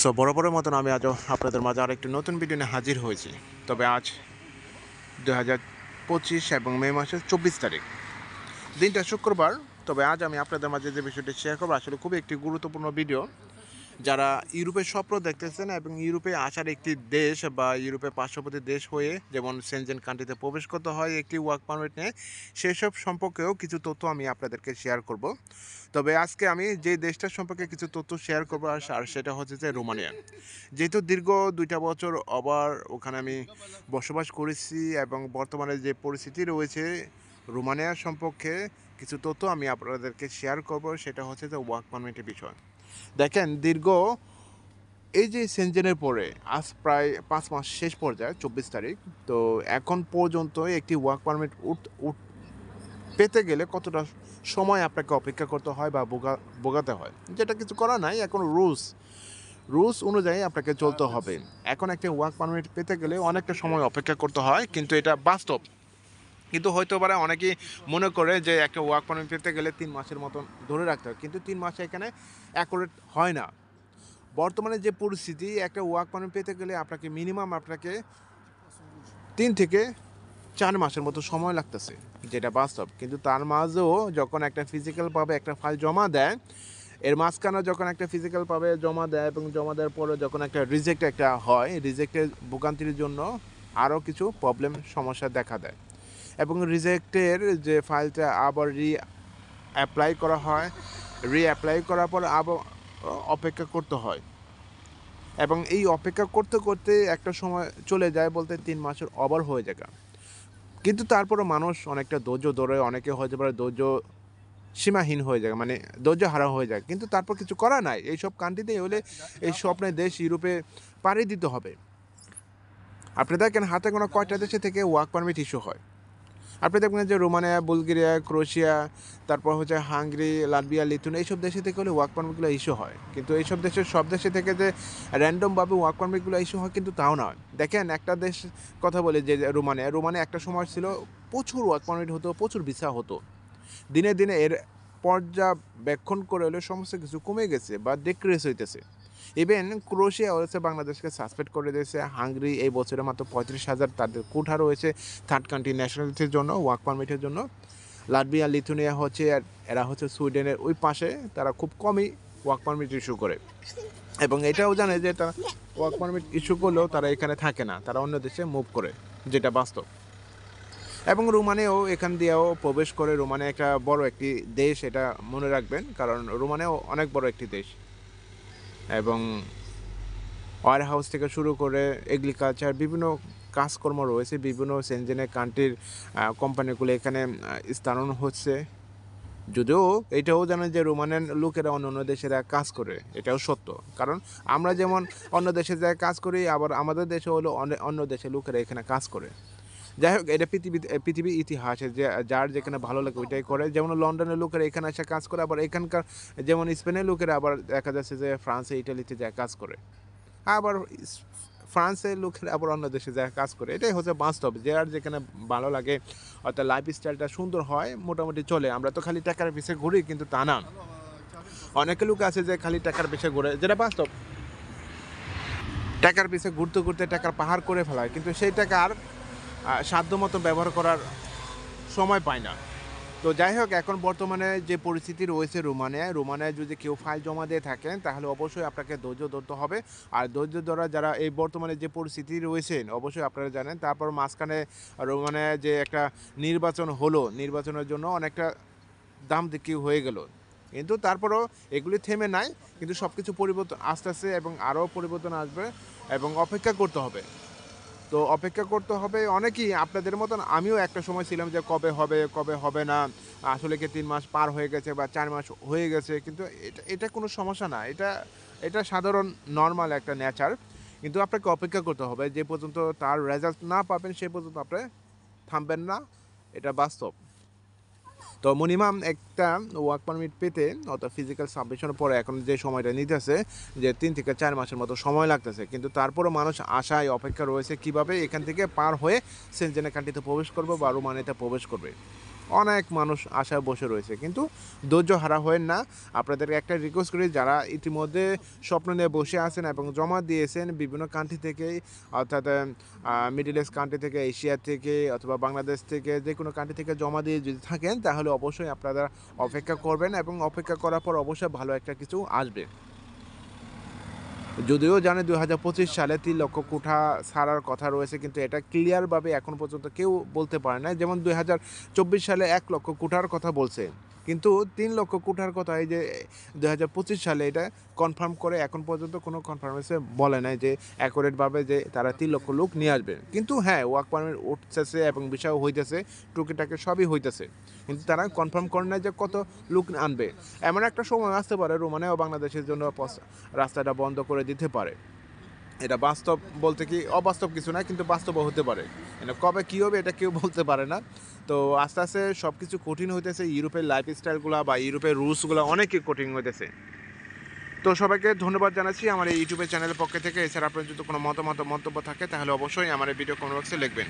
So বরাবরের মতন আমি আজও আপনাদের মাঝে আরেকটি নতুন ভিডিও নিয়ে হাজির হয়েছি। তবে আজ 2025 এবং মে মাসের 24 তারিখ, দিনটা শুক্রবার। তবে আজ আমি আপনাদের মাঝে যে বিষয়টি শেয়ার করবো আসলে খুবই একটি গুরুত্বপূর্ণ ভিডিও। যারা ইউরোপের স্বপ্ন দেখতেছেন এবং ইউরোপে আসার একটি দেশ বা ইউরোপের পার্শ্ববর্তী দেশ হয়ে যেমন সেনজেন কান্ট্রিতে প্রবেশ করতে হয় একটি ওয়ার্ক পারমিট নিয়ে, সেসব সম্পর্কেও কিছু তথ্য আমি আপনাদেরকে শেয়ার করব। তবে আজকে আমি যে দেশটার সম্পর্কে কিছু তথ্য শেয়ার করবো আর সেটা হচ্ছে যে রোমানিয়া। যেহেতু দীর্ঘ 2 বছর আবার ওখানে আমি বসবাস করেছি এবং বর্তমানে যে পরিস্থিতি রয়েছে রোমানিয়া সম্পর্কে কিছু তথ্য আমি আপনাদেরকে শেয়ার করব। সেটা হচ্ছে যে ওয়ার্ক পারমিটের বিষয়। দেখেন, দীর্ঘ এই যে সেনজেনের পরে আজ প্রায় 5 মাস শেষ পর্যায়ে 24 তারিখ, তো এখন পর্যন্ত একটি ওয়ার্ক পারমিট পেতে গেলে কতটা সময় আপনাকে অপেক্ষা করতে হয় বা ভোগাতে হয়, যেটা কিছু করা নাই। এখন রুলস অনুযায়ী আপনাকে চলতে হবে। এখন একটা ওয়ার্ক পারমিট পেতে গেলে অনেকটা সময় অপেক্ষা করতে হয়, কিন্তু এটা বাস্তব। কিন্তু হয়তো পারে অনেকেই মনে করে যে একটা ওয়ার্ক পারমিট পেতে গেলে 3 মাসের মতন ধরে রাখতে হয়, কিন্তু 3 মাসে এখানে অ্যাকুরেট হয় না। বর্তমানে যে পরিস্থিতি, একটা ওয়ার্ক পারমিট পেতে গেলে আপনাকে মিনিমাম 3 থেকে 4 মাসের মতো সময় লাগতেছে, যেটা বাস্তব। কিন্তু তার মাঝেও যখন একটা ফিজিক্যালভাবে একটা ফাইল জমা দেয়, এর মাঝখানে যখন একটা ফিজিক্যালভাবে জমা দেয় এবং জমা দেওয়ার পরে যখন একটা হয়, রিজেক্টের ভোগান্তির জন্য আরও কিছু সমস্যা দেখা দেয়। এবং রিজেক্টের যে ফাইলটা আবার অ্যাপ্লাই করা হয়, অ্যাপ্লাই করার পর আবার অপেক্ষা করতে হয়। এবং এই অপেক্ষা করতে করতে একটা সময় চলে যায়, বলতে 3 মাসের ওভার হয়ে যায়। কিন্তু তারপরও মানুষ অনেকটা ধৈর্য ধরে, অনেকে হতে পারে ধৈর্য সীমাহীন হয়ে যায়, মানে ধৈর্য হারা হয়ে যায়। কিন্তু তারপর কিছু করা নাই, এইসব কান্ট্রিতেই হলে এই স্বপ্নের দেশ ইউরোপে পাড়ি দিতে হবে। আপনি দেখেন হাতে কোনো কয়টা দেশে থেকে ওয়ার্ক পারমিট ইস্যু হয়। আপনি দেখবেন যে রোমানিয়া, বুলগেরিয়া, ক্রোয়েশিয়া, তারপর হচ্ছে হাঙ্গেরি, লাটভিয়া, লিথুয়ানিয়া, এইসব দেশে থেকে হলে ওয়ার্ক পারমিটগুলো ইস্যু হয়। কিন্তু এইসব দেশের সব দেশে থেকে যে র্যান্ডমভাবে ওয়ার্ক পারমিটগুলো ইস্যু হয় কিন্তু তাও নয়। দেখেন একটা দেশ কথা বলি, যে রোমানিয়া একটা সময় ছিল প্রচুর ওয়ার্ক পারমিট হতো, প্রচুর ভিসা হতো। দিনে দিনে এর পর্যবেক্ষণ করে হলে সমস্ত কিছু কমে গেছে বা ডিক্রিজ হইতেছে। ইভেন ক্রোয়েশিয়া হচ্ছে বাংলাদেশকে সাসপেন্ড করে দিয়েছে। হাঙ্গেরি এই বছরে মাত্র 35,000 তাদের কোঠা রয়েছে থার্ড কান্ট্রি ন্যাশনালিটির জন্য, ওয়ার্ক পারমিটের জন্য। লাটভিয়া, লিথুয়ানিয়া হচ্ছে, এরা হচ্ছে সুইডেনের ওই পাশে, তারা খুব কমই ওয়ার্ক পারমিট ইস্যু করে। এবং এটাও জানে যে তারা ওয়ার্ক পারমিট ইস্যু করলেও তারা এখানে থাকে না, তারা অন্য দেশে মুভ করে, যেটা বাস্তব। এবং রোমানিয়াও এখান দিয়েও প্রবেশ করে। রোমানিয়া একটা বড় একটি দেশ, এটা মনে রাখবেন, কারণ রোমানিয়াও অনেক বড় একটি দেশ। এবং ওয়ার হাউস থেকে শুরু করে এগ্রিকালচার বিভিন্ন কাজকর্ম রয়েছে, বিভিন্ন সেনজেনের কান্ট্রির কোম্পানিগুলো এখানে স্থানান্তর হচ্ছে। যদিও এটাও জানেন যে রোমানিয়ান লোকেরা অন্য অন্য দেশেরা কাজ করে, এটাও সত্য। কারণ আমরা যেমন অন্য দেশে যায় কাজ করি, আবার আমাদের দেশে হলো অন্য দেশের লোকেরা এখানে কাজ করে। যাই হোক, এটা পৃথিবীর ইতিহাসে যে যার যেখানে ভালো লাগে ওইটাই করে। যেমন লন্ডনের লোকেরা এখানে এসে কাজ করে, আবার এখানকার যেমন স্পেনের লোকেরা আবার দেখা যাচ্ছে যে ফ্রান্সে, ইটালিতে যায় কাজ করে। আবার ফ্রান্সের লোকেরা আবার অন্য দেশে যায় কাজ করে। এটাই হচ্ছে বাস্তব, যে আর যেখানে ভালো লাগে, অর্থাৎ লাইফ স্টাইলটা সুন্দর হয়, মোটামুটি চলে। আমরা তো খালি টাকার পিছিয়ে ঘুরি, কিন্তু তা না। অনেকে লোক আছে যে খালি টাকার পিছিয়ে ঘুরে, যেটা বাস্তব। টাকার পিছিয়ে ঘুরতে ঘুরতে টাকার পাহাড় করে ফেলায়, কিন্তু সেই টাকার সাধ্যমতো ব্যবহার করার সময় পায় না। তো যাই হোক, এখন বর্তমানে যে পরিস্থিতি রয়েছে রোমানিয়ায় যদি কেউ ফাইল জমা দিয়ে থাকেন, তাহলে অবশ্যই আপনাকে ধৈর্য ধরতে হবে। আর ধৈর্য ধরা যারা এই বর্তমানে যে পরিস্থিতি রয়েছেন, অবশ্যই আপনারা জানেন। তারপর মাঝখানে রোমানিয়ায় যে একটা নির্বাচন হলো, নির্বাচনের জন্য অনেকটা দাম দেখি হয়ে গেল। কিন্তু তারপরও এগুলি থেমে নাই, কিন্তু সব কিছু পরিবর্তন আসতেছে এবং আরও পরিবর্তন আসবে, এবং অপেক্ষা করতে হবে। তো অপেক্ষা করতে হবে অনেকেই আপনাদের মতন। আমিও একটা সময় ছিলাম যে কবে হবে কবে হবে না, আসলে কি 3 মাস পার হয়ে গেছে বা 4 মাস হয়ে গেছে। কিন্তু এটা এটা কোনো সমস্যা না, এটা এটা সাধারণ নর্মাল একটা নেচার। কিন্তু আপনাকে অপেক্ষা করতে হবে, যে পর্যন্ত তার রেজাল্ট না পাবেন সে পর্যন্ত আপনি থামবেন না, এটা বাস্তব। তো মিনিমাম একটা ওয়ার্ক পারমিট পেতে, অর্থাৎ ফিজিক্যাল সাবমিশনের পরে এখন যে সময়টা নিতেছে, যে 3 থেকে 4 মাসের মতো সময় লাগতেছে। কিন্তু তারপরও মানুষ আশায় অপেক্ষা রয়েছে কিভাবে এখান থেকে পার হয়ে সেনজেনের কান্ট্রিতে প্রবেশ করবে বা রোমানিয়াতে প্রবেশ করবে। অনেক মানুষ আশায় বসে রয়েছে, কিন্তু ধৈর্য হারা হয়েন না। আপনাদেরকে একটা রিকোয়েস্ট করি, যারা ইতিমধ্যে স্বপ্ন নিয়ে বসে আছেন এবং জমা দিয়েছেন বিভিন্ন কান্ট্রি থেকেই, অর্থাৎ মিডল ইস্ট কান্ট্রি থেকে, এশিয়া থেকে অথবা বাংলাদেশ থেকে, যে কোনো কান্ট্রি থেকে জমা দিয়ে যদি থাকেন, তাহলে অবশ্যই আপনারা অপেক্ষা করবেন এবং অপেক্ষা করার পর অবশ্যই ভালো একটা কিছু আসবে। যদিও জানে 2025 সালে 3 লক্ষ কোঠা ছাড়ার কথা রয়েছে, কিন্তু এটা ক্লিয়ারভাবে এখন পর্যন্ত কেউ বলতে পারে না। যেমন 2024 সালে 1 লক্ষ কোঠার কথা বলছে, কিন্তু 3 লক্ষ কোঠার কথা এই যে 2025 সালে এটা কনফার্ম করে এখন পর্যন্ত কোনো কনফার্মেশন বলে নাই যে অ্যাকুরেটভাবে যে তারা 3 লক্ষ লোক নিয়ে আসবে। কিন্তু হ্যাঁ, ওয়ার্ক পারমিট উঠতেছে এবং বিষয় হইতেছে, টুকিটাকি সবই হইতেছে, কিন্তু তারা কনফার্ম করে না যে কত লোক আনবে। এমন একটা সময় আসতে পারে রোমানিয়া ও বাংলাদেশের জন্য রাস্তাটা বন্ধ করে দিতে পারে। এটা বাস্তব বলতে কি অবাস্তব কিছু না, কিন্তু বাস্তবও হতে পারে। এটা কবে কী হবে এটা কেউ বলতে পারে না। তো আস্তে আস্তে সব কিছু কঠিন হইতেছে, ইউরোপের লাইফস্টাইলগুলো বা ইউরোপের রুলসগুলো অনেকই কঠিন হইতেছে। তো সবাইকে ধন্যবাদ জানাচ্ছি আমার এই ইউটিউবের চ্যানেলের পক্ষ থেকে। এছাড়া আপনার যদি কোনো মতামত মন্তব্য থাকে তাহলে অবশ্যই আমার এই ভিডিও কমেন্ট বক্সে লিখবেন।